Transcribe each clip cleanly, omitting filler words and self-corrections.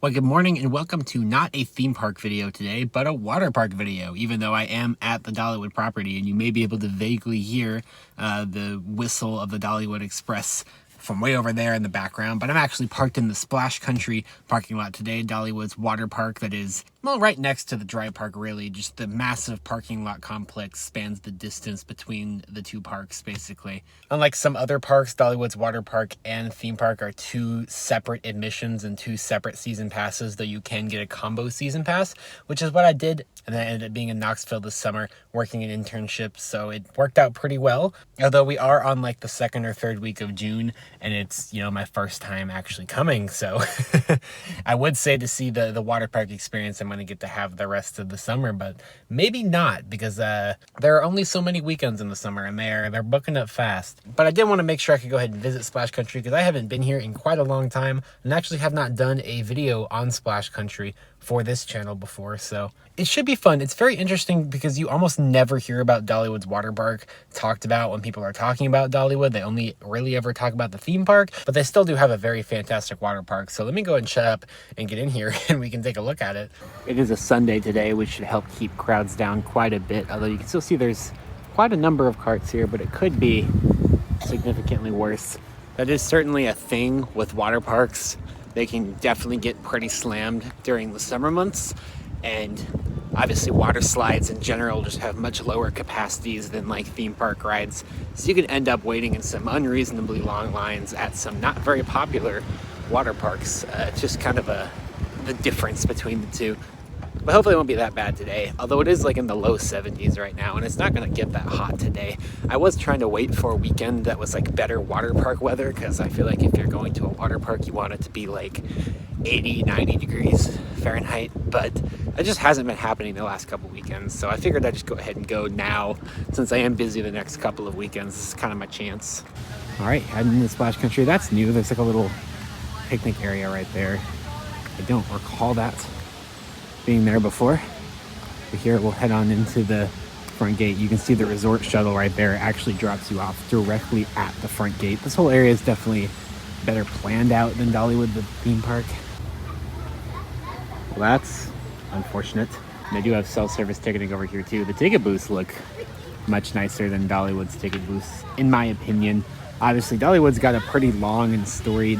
Well, good morning and welcome to not a theme park video today, but a water park video, even though I am at the Dollywood property and you may be able to vaguely hear the whistle of the Dollywood Express from way over there in the background, but I'm actually parked in the Splash Country parking lot today, Dollywood's water park that is, well, right next to the dry park, really. Just the massive parking lot complex spans the distance between the two parks, basically. Unlike some other parks, Dollywood's water park and theme park are two separate admissions and two separate season passes, though you can get a combo season pass, which is what I did. And then I ended up being in Knoxville this summer working an internship, so it worked out pretty well. Although we are on like the second or third week of June, and it's, you know, my first time actually coming, so I would say to see the water park experience I'm going to get to have the rest of the summer, but maybe not, because there are only so many weekends in the summer, and they're booking up fast. But I did want to make sure I could go ahead and visit Splash Country, because I haven't been here in quite a long time, and actually have not done a video on Splash Country for this channel before, so it should be fun. It's very interesting because you almost never hear about Dollywood's water park talked about when people are talking about Dollywood. They only really ever talk about the theme park, but they still do have a very fantastic water park. So let me go and shut up and get in here and we can take a look at it. It is a Sunday today, which should help keep crowds down quite a bit, although you can still see there's quite a number of carts here, but it could be significantly worse. That is certainly a thing with water parks. They can definitely get pretty slammed during the summer months, and obviously water slides in general just have much lower capacities than like theme park rides, so you can end up waiting in some unreasonably long lines at some not very popular water parks. It's just kind of the difference between the two. But hopefully it won't be that bad today, although it is like in the low 70s right now, and it's not going to get that hot today. I was trying to wait for a weekend that was like better water park weather, because I feel like if you're going to a water park, you want it to be like 80, 90 degrees Fahrenheit, but it just hasn't been happening the last couple weekends, so I figured I'd just go ahead and go now, since I am busy the next couple of weekends. This is kind of my chance. All right, heading into Splash Country. That's new. There's like a little picnic area right there. I don't recall that being there before. But here we'll head on into the front gate. You can see the resort shuttle right there. It actually drops you off directly at the front gate. This whole area is definitely better planned out than Dollywood, the theme park. Well, that's unfortunate. And they do have self-service ticketing over here too. The ticket booths look much nicer than Dollywood's ticket booths, in my opinion. Obviously, Dollywood's got a pretty long and storied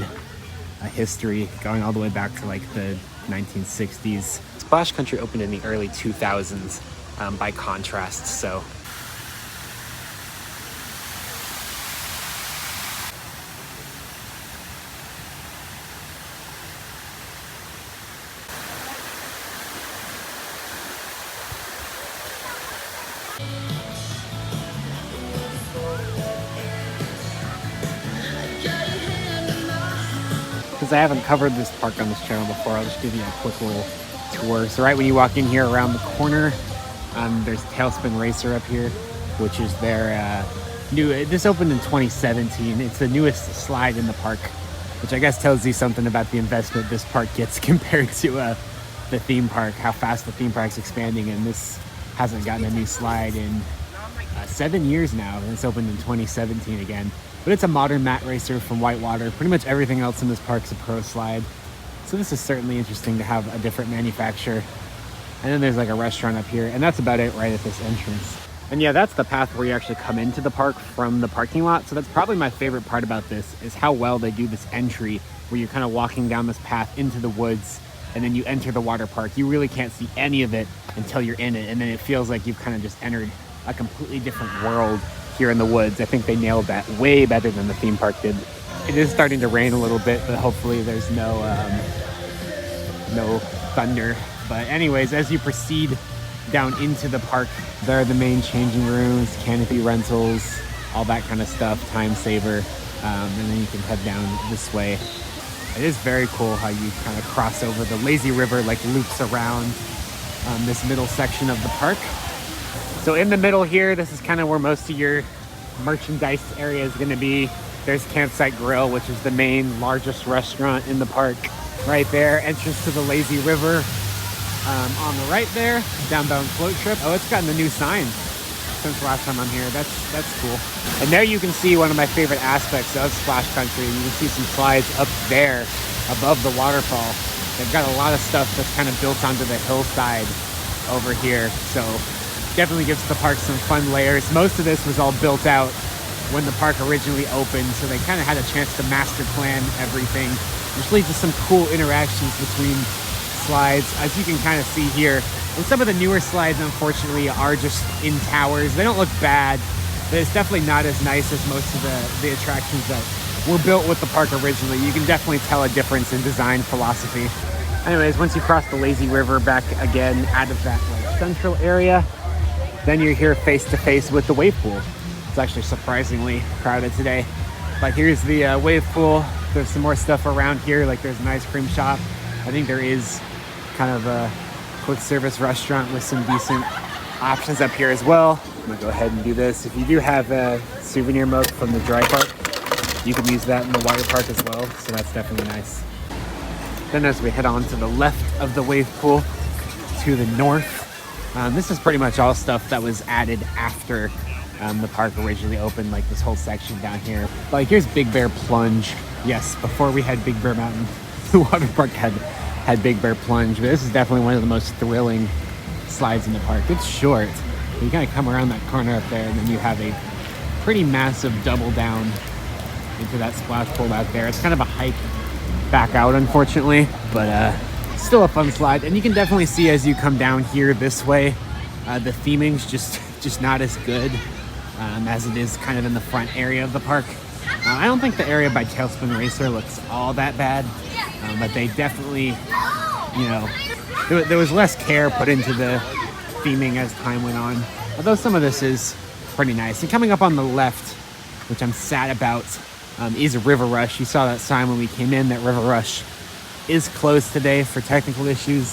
history going all the way back to like the 1960s. Splash Country opened in the early 2000s by contrast, so. Since I haven't covered this park on this channel before, I'll just give you a quick little tour. So right when you walk in here around the corner, there's TailSpin Racer up here, which is their new, this opened in 2017. It's the newest slide in the park, which I guess tells you something about the investment this park gets compared to the theme park, how fast the theme park's expanding, and this hasn't gotten a new slide in 7 years now, and it's opened in 2017 again. But it's a modern mat racer from Whitewater. Pretty much everything else in this park is a pro slide. So this is certainly interesting to have a different manufacturer. And then there's like a restaurant up here, and that's about it right at this entrance. And yeah, that's the path where you actually come into the park from the parking lot. So that's probably my favorite part about this, is how well they do this entry, where you're kind of walking down this path into the woods, and then you enter the water park. You really can't see any of it until you're in it, and then it feels like you've kind of just entered a completely different world here in the woods. I think they nailed that way better than the theme park did. It is starting to rain a little bit, but hopefully there's no thunder. But anyways, as you proceed down into the park, there are the main changing rooms, canopy rentals, all that kind of stuff, time saver, and then you can head down this way. It is very cool how you kind of cross over the lazy river, like loops around this middle section of the park. So in the middle here, this is kind of where most of your merchandise area is going to be. There's Campsite Grill, which is the main largest restaurant in the park. Right there, entrance to the lazy river. On the right there, Downbound Float Trip. Oh, it's gotten a new sign since the last time I'm here. That's cool. And there you can see one of my favorite aspects of Splash Country. You can see some slides up there above the waterfall. They've got a lot of stuff that's kind of built onto the hillside over here, so definitely gives the park some fun layers. Most of this was all built out when the park originally opened, so they kind of had a chance to master plan everything, which leads to some cool interactions between slides, as you can kind of see here. And some of the newer slides, unfortunately, are just in towers. They don't look bad, but it's definitely not as nice as most of the attractions that were built with the park originally. You can definitely tell a difference in design philosophy. Anyways, once you cross the lazy river back again out of that like central area, then you're here face to face with the wave pool. It's actually surprisingly crowded today. But here's the wave pool. There's some more stuff around here, like there's an ice cream shop. I think there is kind of a quick service restaurant with some decent options up here as well. I'm gonna go ahead and do this. If you do have a souvenir mug from the dry park, you can use that in the water park as well, so that's definitely nice. Then as we head on to the left of the wave pool, to the north, this is pretty much all stuff that was added after the park originally opened, like this whole section down here. Like here's Big Bear Plunge. Yes, before we had Big Bear Mountain, the water park had Big Bear Plunge, but this is definitely one of the most thrilling slides in the park. It's short, but you kind of come around that corner up there, and then you have a pretty massive double down into that splash pool out there. It's kind of a hike back out, unfortunately, but still a fun slide. And you can definitely see as you come down here this way, the theming's just not as good as it is kind of in the front area of the park. I don't think the area by TailSpin Racer looks all that bad, but they definitely, you know, there was less care put into the theming as time went on. Although some of this is pretty nice. And coming up on the left, which I'm sad about, is RiverRush. You saw that sign when we came in that RiverRush is closed today for technical issues.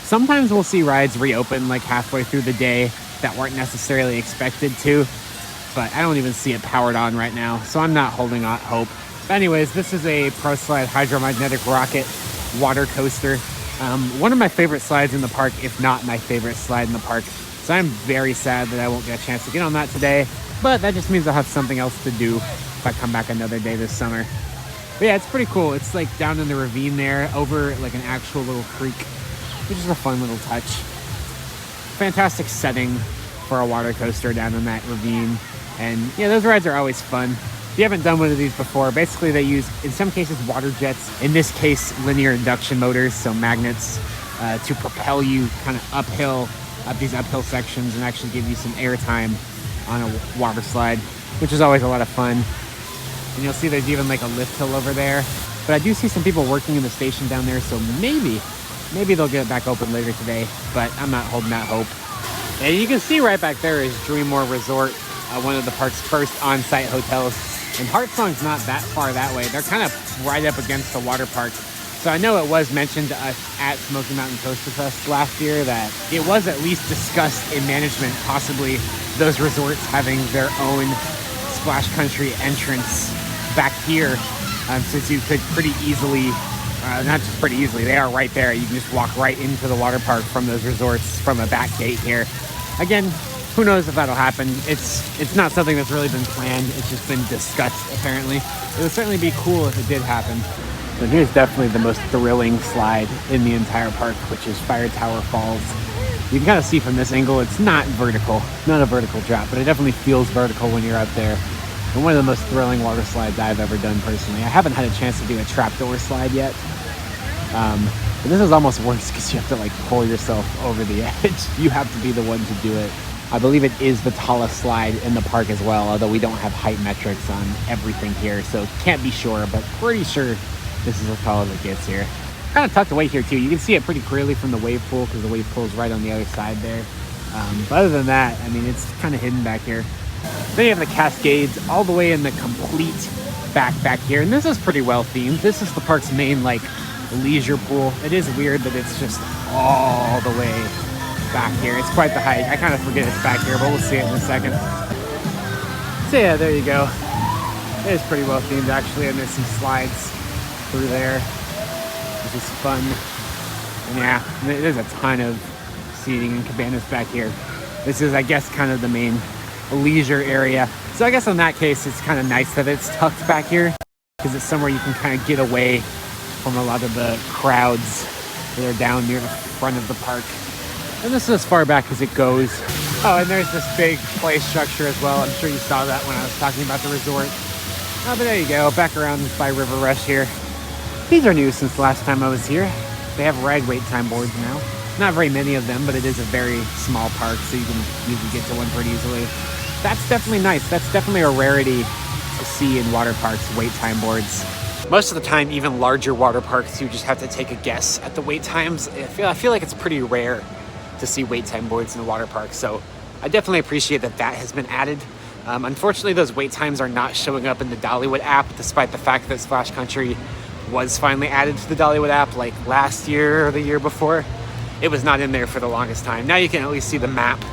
Sometimes we'll see rides reopen like halfway through the day that weren't necessarily expected to, but I don't even see it powered on right now, so I'm not holding out hope. But anyways, this is a Pro Slide Hydromagnetic Rocket water coaster. One of my favorite slides in the park, if not my favorite slide in the park. So I'm very sad that I won't get a chance to get on that today, but that just means I'll have something else to do if I come back another day this summer. But yeah, it's pretty cool. It's like down in the ravine there, over like an actual little creek, which is a fun little touch. Fantastic setting for a water coaster down in that ravine. And yeah, those rides are always fun. If you haven't done one of these before, basically they use, in some cases, water jets. In this case, linear induction motors, so magnets, to propel you kind of uphill, up these uphill sections, and actually give you some air time on a water slide, which is always a lot of fun. And you'll see there's even like a lift hill over there. But I do see some people working in the station down there, so maybe they'll get it back open later today, but I'm not holding that hope. And you can see right back there is Dreammore Resort, one of the park's first on-site hotels. And Heartsong's not that far that way. They're kind of right up against the water park. So I know it was mentioned to us at Smoky Mountain Coaster Fest last year that it was at least discussed in management, possibly those resorts having their own Splash Country entrance back here, since you could pretty easily, not just pretty easily, they are right there. You can just walk right into the water park from those resorts from a back gate here. Again, who knows if that'll happen. It's not something that's really been planned. It's just been discussed, apparently. It would certainly be cool if it did happen. But here's definitely the most thrilling slide in the entire park, which is Fire Tower Falls. You can kind of see from this angle, it's not vertical, not a vertical drop, but it definitely feels vertical when you're up there. And one of the most thrilling water slides I've ever done personally. I haven't had a chance to do a trapdoor slide yet. But this is almost worse because you have to like pull yourself over the edge. You have to be the one to do it. I believe it is the tallest slide in the park as well, although we don't have height metrics on everything here, so can't be sure, but pretty sure this is as tall as it gets here. Kind of tucked away here too. You can see it pretty clearly from the wave pool because the wave pool is right on the other side there. But other than that, I mean, it's kind of hidden back here. Then you have the Cascades all the way in the complete back here. And this is pretty well themed. This is the park's main like leisure pool. It is weird that it's just all the way back here. It's quite the hike. I kind of forget it's back here, but we'll see it in a second. So yeah, there you go. It is pretty well themed actually, and there's some slides through there, which is fun. And yeah, there's a ton of seating and cabanas back here. This is, I guess, kind of the main leisure area. So I guess in that case, it's kind of nice that it's tucked back here because it's somewhere you can kind of get away from a lot of the crowds that are down near the front of the park. And this is as far back as it goes. Oh, and there's this big play structure as well. I'm sure you saw that when I was talking about the resort. Oh, but there you go, back around by RiverRush here. These are new since the last time I was here. They have ride wait time boards now. Not very many of them, but it is a very small park, so you can usually get to one pretty easily. That's definitely nice. That's definitely a rarity to see in water parks, wait time boards. Most of the time, even larger water parks, you just have to take a guess at the wait times. I feel like it's pretty rare to see wait time boards in the water park, so I definitely appreciate that that has been added. Unfortunately, those wait times are not showing up in the Dollywood app, despite the fact that Splash Country was finally added to the Dollywood app like last year or the year before. It was not in there for the longest time. Now you can at least see the map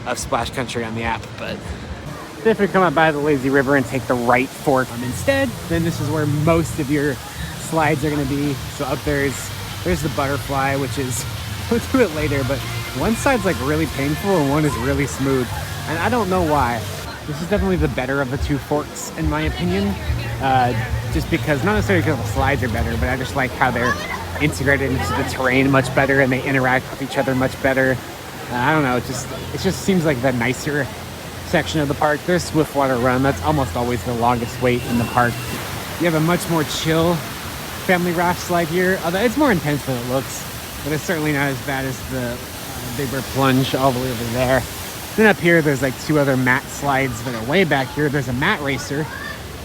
of Splash Country on the app, but if you come up by the lazy river and take the right fork instead, then this is where most of your slides are going to be. So up there's the butterfly, which is, we'll do it later, but one side's like really painful and one is really smooth, and I don't know why. This is definitely the better of the two forks in my opinion, just because, not necessarily because the slides are better, but I just like how they're integrated into the terrain much better and they interact with each other much better. I don't know, it just seems like the nicer section of the park. There's SwiftWater Run. That's almost always the longest wait in the park. You have a much more chill family raft slide here, although it's more intense than it looks, but it's certainly not as bad as the Big Bear Plunge all the way over there. Then up here, there's like two other mat slides that are way back here. There's a mat racer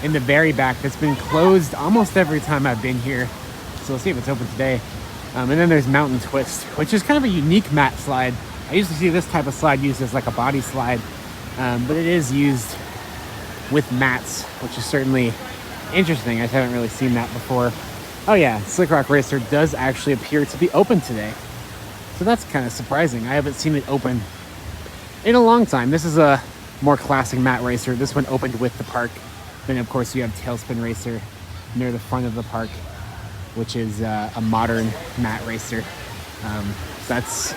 in the very back that's been closed almost every time I've been here, so we'll see if it's open today. And then there's Mountain Twist, which is kind of a unique mat slide. I usually see this type of slide used as like a body slide, but it is used with mats, which is certainly interesting. I haven't really seen that before. Oh yeah, Slick Rock Racer does actually appear to be open today, so that's kind of surprising. I haven't seen it open in a long time. This is a more classic mat racer. This one opened with the park. Then of course you have TailSpin Racer near the front of the park, which is a modern mat racer. So that's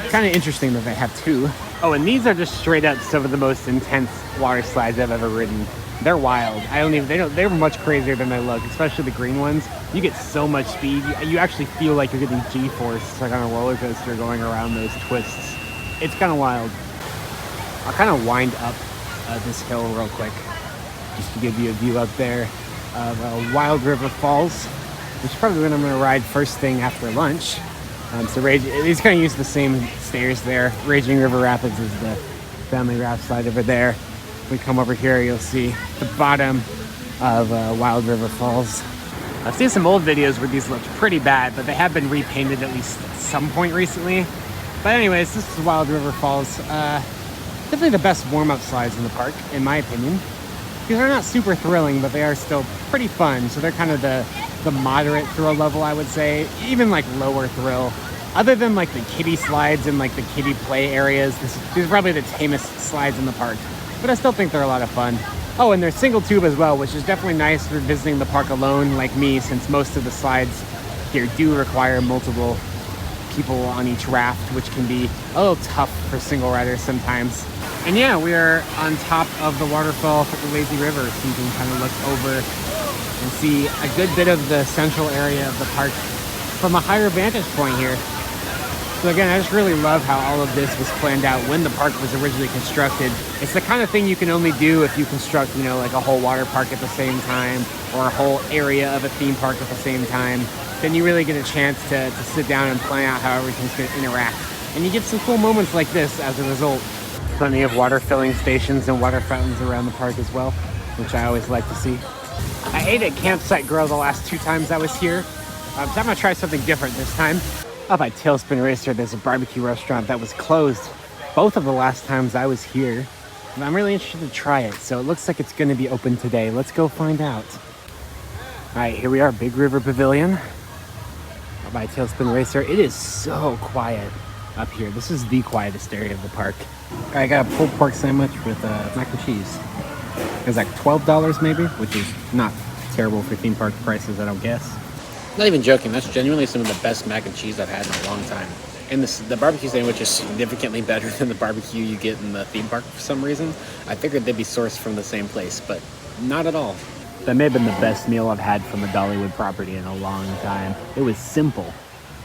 kind of interesting that they have two. Oh, and these are just straight up some of the most intense water slides I've ever ridden. They're wild. They're much crazier than they look, especially the green ones. You get so much speed. You actually feel like you're getting G-force, like on a roller coaster going around those twists. It's kind of wild. I'll kind of wind up this hill real quick, just to give you a view up there of Wild River Falls, which is probably when I'm going to ride first thing after lunch. So these kind of use the same stairs there. Raging River Rapids is the family raft slide over there. If we come over here, you'll see the bottom of Wild River Falls. I've seen some old videos where these looked pretty bad, but they have been repainted at least at some point recently. But anyways, this is Wild River Falls. Definitely the best warm-up slides in the park, in my opinion. Because they're not super thrilling, but they are still pretty fun. So they're kind of the moderate thrill level, I would say. Even like lower thrill. Other than like the kiddie slides and like the kiddie play areas, these are probably the tamest slides in the park. But I still think they're a lot of fun. Oh, and they're single tube as well, which is definitely nice for visiting the park alone like me, since most of the slides here do require multiple people on each raft, which can be a little tough for single riders sometimes. And yeah, we are on top of the waterfall for the Lazy River, so you can kind of look over and see a good bit of the central area of the park from a higher vantage point here. So again, I just really love how all of this was planned out when the park was originally constructed. It's the kind of thing you can only do if you construct, like a whole water park at the same time, or a whole area of a theme park at the same time. Then you really get a chance to sit down and plan out how everything's going to interact. And you get some cool moments like this as a result. Plenty of water filling stations and water fountains around the park as well, which I always like to see. I ate at Campsite Grill the last 2 times I was here, so I'm going to try something different this time. Up by TailSpin Racer, there's a barbecue restaurant that was closed both of the last times I was here. And I'm really interested to try it, so it looks like it's going to be open today. Let's go find out. All right, here we are, Big River Pavilion. Up by TailSpin Racer. It is so quiet up here. This is the quietest area of the park. All right, I got a pulled pork sandwich with mac and cheese. It was like $12 maybe, which is not terrible for theme park prices, I don't guess. Not even joking, that's genuinely some of the best mac and cheese I've had in a long time. And the barbecue sandwich is significantly better than the barbecue you get in the theme park for some reason. I figured they'd be sourced from the same place, but not at all. That may have been the best meal I've had from a Dollywood property in a long time. It was simple,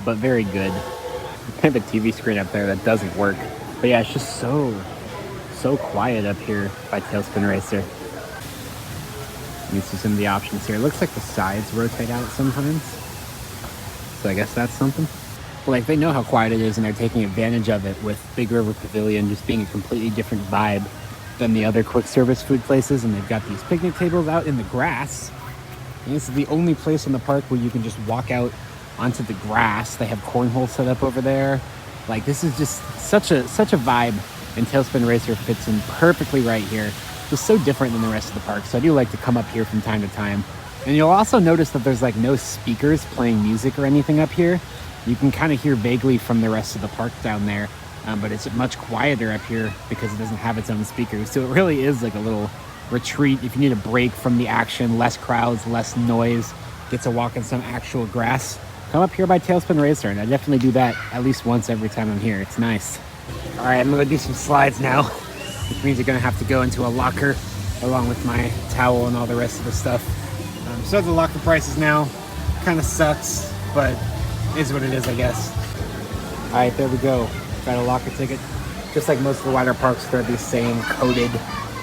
but very good. I have a TV screen up there that doesn't work. But yeah, it's just so quiet up here by TailSpin Racer. You can see some of the options here. It looks like the sides rotate out sometimes. So I guess that's something. But like, they know how quiet it is and they're taking advantage of it with Big River Pavilion just being a completely different vibe than the other quick service food places. And they've got these picnic tables out in the grass. And this is the only place in the park where you can just walk out onto the grass. They have cornhole set up over there. Like, this is just such a vibe, and TailSpin Racer fits in perfectly right here. Just so different than the rest of the park. So I do like to come up here from time to time. And you'll also notice that there's like no speakers playing music or anything up here. You can kind of hear vaguely from the rest of the park down there, but it's much quieter up here because it doesn't have its own speakers. So it really is like a little retreat if you need a break from the action, less crowds, less noise, get to walk in some actual grass. Come up here by TailSpin Racer, and I definitely do that at least once every time I'm here. It's nice. All right, I'm gonna do some slides now, which means you're gonna have to go into a locker along with my towel and all the rest of the stuff. So the locker prices now kind of sucks, but is what it is, I guess. All right, there we go. Got a locker ticket. Just like most of the water parks, they're these same coated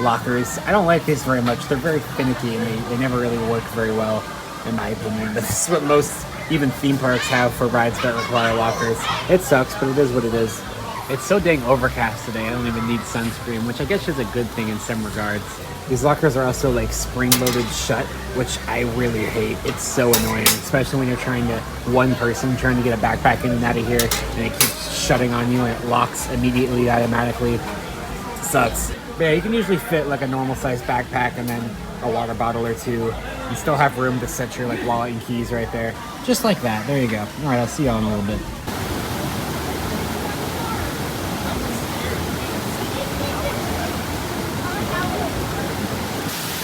lockers. I don't like these very much. They're very finicky and they never really work very well, in my opinion. But this is what most even theme parks have for rides that require lockers. It sucks, but it is what it is. It's so dang overcast today, I don't even need sunscreen, which I guess is a good thing in some regards. These lockers are also like spring-loaded shut, which I really hate. It's so annoying, especially when you're one person trying to get a backpack in and out of here, and it keeps shutting on you and it locks immediately automatically. It sucks. But yeah, you can usually fit like a normal sized backpack and then a water bottle or two. You still have room to set your like wallet and keys right there. Just like that. There you go. All right, I'll see y'all in a little bit.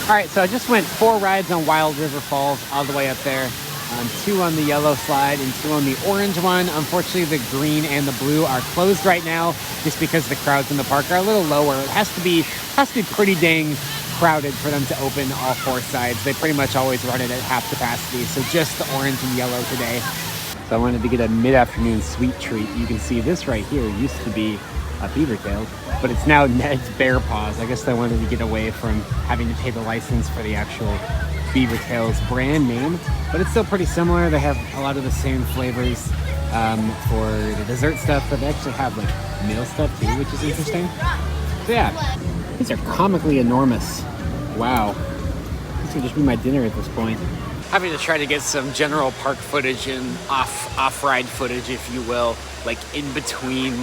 All right, so I just went 4 rides on Wild River Falls all the way up there. 2 on the yellow slide and 2 on the orange one. Unfortunately, the green and the blue are closed right now just because the crowds in the park are a little lower. It has to be pretty dang crowded for them to open all 4 sides. They pretty much always run it at half capacity, so just the orange and yellow today. So I wanted to get a mid-afternoon sweet treat. You can see this right here used to be a beaver tail, but it's now Ned's Bear Paws. I guess they wanted to get away from having to pay the license for the actual Beaver Tails brand name, but it's still pretty similar. They have a lot of the same flavors for the dessert stuff, but they actually have like meal stuff too, which is interesting. So yeah, these are comically enormous. Wow, this would just be my dinner at this point. Having to try to get some general park footage and off-ride footage, if you will, like in between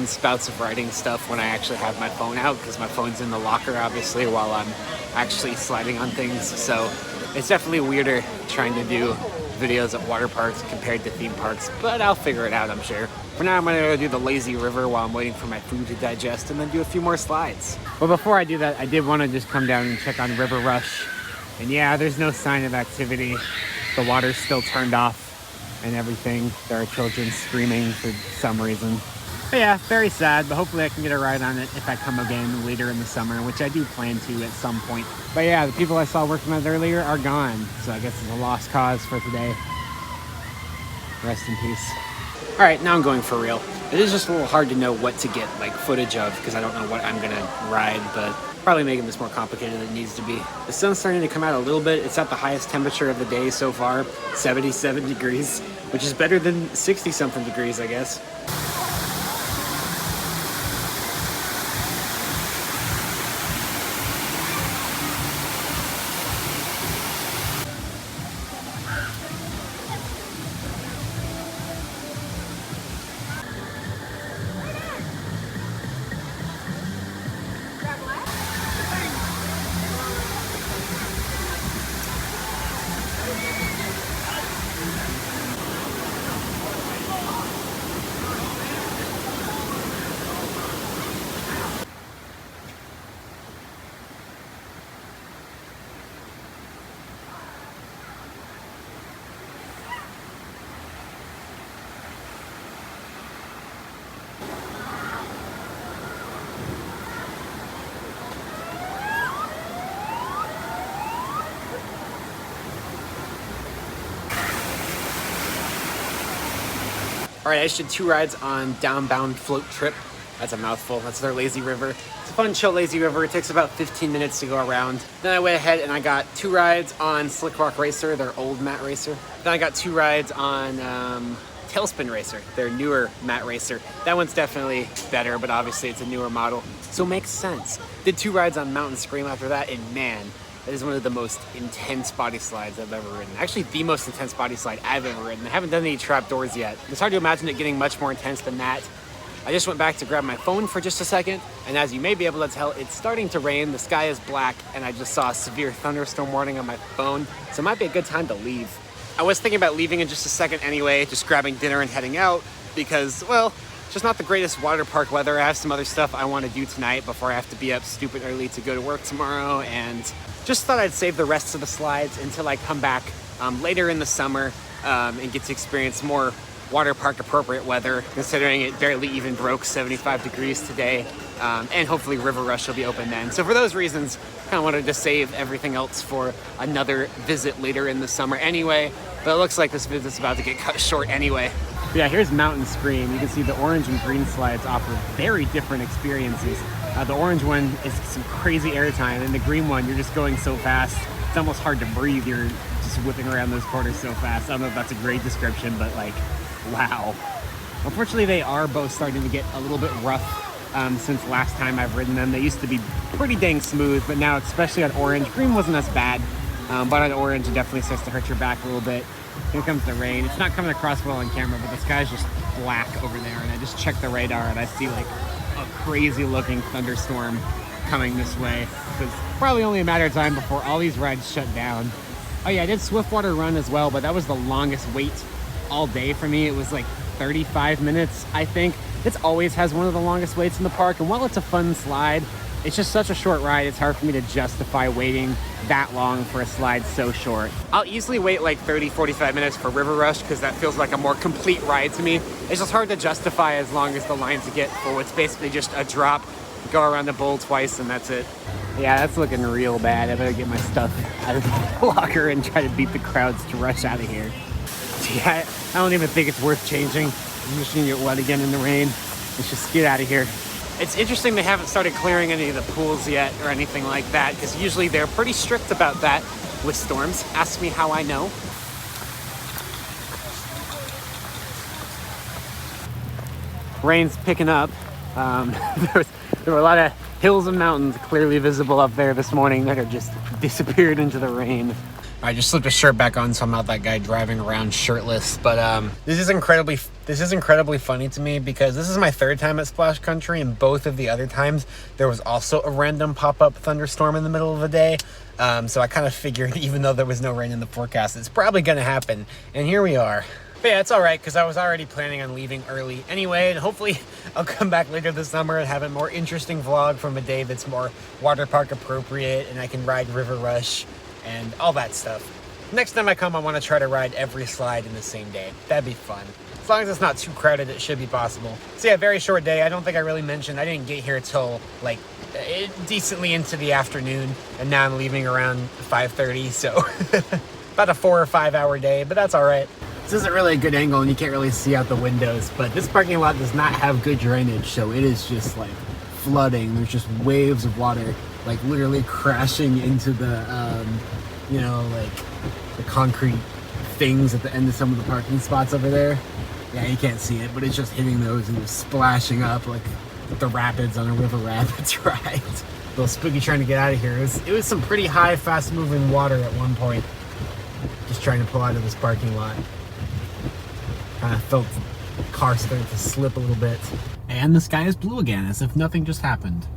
spouts of riding stuff when I actually have my phone out, because my phone's in the locker obviously while I'm actually sliding on things. So it's definitely weirder trying to do videos at water parks compared to theme parks, but I'll figure it out, I'm sure. For now, I'm gonna go do the lazy river while I'm waiting for my food to digest and then do a few more slides. But before I do that, I did want to just come down and check on RiverRush. And yeah, there's no sign of activity. The water's still turned off and everything. There are children screaming for some reason. But yeah, very sad, but hopefully I can get a ride on it if I come again later in the summer, which I do plan to at some point. But yeah, the people I saw working on it earlier are gone, so I guess it's a lost cause for today. Rest in peace. All right, now I'm going for real. It is just a little hard to know what to get like footage of because I don't know what I'm gonna ride, but probably making this more complicated than it needs to be. The sun's starting to come out a little bit. It's at the highest temperature of the day so far, 77 degrees, which is better than 60-something degrees, I guess. All right, I just did 2 rides on Downbound Float Trip. That's a mouthful. That's their lazy river. It's a fun, chill, lazy river. It takes about 15 minutes to go around. Then I went ahead and I got 2 rides on SwiftWater Racer, their old mat racer. Then I got 2 rides on TailSpin Racer, their newer mat racer. That one's definitely better, but obviously it's a newer model, so it makes sense. Did 2 rides on Mountain Scream after that, and man, that is one of the most intense body slides I've ever ridden. Actually, the most intense body slide I've ever ridden. I haven't done any trapdoors yet. It's hard to imagine it getting much more intense than that. I just went back to grab my phone for just a second, and as you may be able to tell, it's starting to rain. The sky is black, and I just saw a severe thunderstorm warning on my phone, so it might be a good time to leave. I was thinking about leaving in just a second anyway, just grabbing dinner and heading out, because, well, it's just not the greatest water park weather. I have some other stuff I want to do tonight before I have to be up stupid early to go to work tomorrow, and just thought I'd save the rest of the slides until I come back later in the summer and get to experience more water park appropriate weather, considering it barely even broke 75 degrees today, and hopefully RiverRush will be open then. So for those reasons, kind of wanted to save everything else for another visit later in the summer anyway, but it looks like this visit's about to get cut short anyway. Yeah, here's Mountain Scream. You can see the orange and green slides offer very different experiences. The orange one is some crazy airtime, and the green one, you're just going so fast, it's almost hard to breathe. You're just whipping around those corners so fast. I don't know if that's a great description, but like, wow. Unfortunately, they are both starting to get a little bit rough since last time I've ridden them. They used to be pretty dang smooth, but now, especially on orange, green wasn't as bad, but on orange, it definitely starts to hurt your back a little bit. Here comes the rain. It's not coming across well on camera, but the sky's just black over there, and I just checked the radar, and I see like a crazy looking thunderstorm coming this way. It's probably only a matter of time before all these rides shut down. Oh yeah, I did SwiftWater Run as well, but that was the longest wait all day for me. It was like 35 minutes, I think. It always has one of the longest waits in the park, and while it's a fun slide, it's just such a short ride, it's hard for me to justify waiting that long for a slide so short. I'll easily wait like 30-45 minutes for RiverRush because that feels like a more complete ride to me. It's just hard to justify as long as the line to get for what's basically just a drop, go around the bowl twice, and that's it. Yeah, that's looking real bad. I better get my stuff out of the locker and try to beat the crowds to rush out of here. Yeah, I don't even think it's worth changing. I'm just gonna get wet again in the rain. Let's just get out of here. It's interesting they haven't started clearing any of the pools yet or anything like that, because usually they're pretty strict about that with storms. Ask me how I know. Rain's picking up. There were a lot of hills and mountains clearly visible up there this morning that have just disappeared into the rain. I just slipped a shirt back on, so I'm not that guy driving around shirtless. But this is incredibly funny to me because this is my 3rd time at Splash Country, and both of the other times there was also a random pop-up thunderstorm in the middle of the day. So I kind of figured, even though there was no rain in the forecast, it's probably going to happen. And here we are. But yeah, it's all right because I was already planning on leaving early anyway, and hopefully I'll come back later this summer and have a more interesting vlog from a day that's more water park appropriate, and I can ride RiverRush and all that stuff. Next time I come, I want to try to ride every slide in the same day. That'd be fun. As long as it's not too crowded, it should be possible. So yeah, very short day. I don't think I really mentioned, I didn't get here till like decently into the afternoon, and now I'm leaving around 5:30, so about a 4 or 5 hour day, but that's all right. This isn't really a good angle and you can't really see out the windows, but this parking lot does not have good drainage, so it is just like flooding. There's just waves of water like literally crashing into the you know, like the concrete things at the end of some of the parking spots over there. Yeah, you can't see it, but it's just hitting those and just splashing up like the rapids on a River Rapids ride. A little spooky trying to get out of here. It was some pretty high, fast moving water at one point. Just trying to pull out of this parking lot. Kind of felt the car starting to slip a little bit. And the sky is blue again, as if nothing just happened.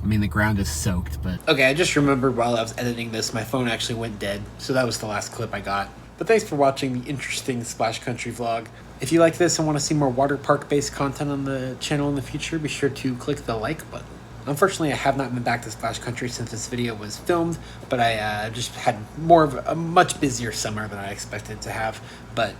I mean, the ground is soaked, but... Okay, I just remembered while I was editing this, my phone actually went dead, so that was the last clip I got. But thanks for watching the interesting Splash Country vlog. If you like this and want to see more water park-based content on the channel in the future, be sure to click the like button. Unfortunately, I have not been back to Splash Country since this video was filmed, but I just had more of a much busier summer than I expected to have. But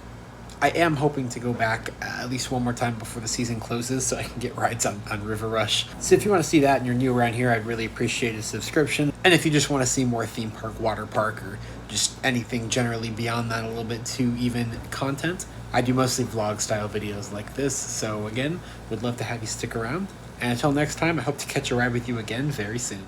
I am hoping to go back at least one more time before the season closes so I can get rides on RiverRush. So if you want to see that and you're new around here, I'd really appreciate a subscription. And if you just want to see more theme park, water park, or just anything generally beyond that, a little bit too even content, I do mostly vlog style videos like this. So again, would love to have you stick around. And until next time, I hope to catch a ride with you again very soon.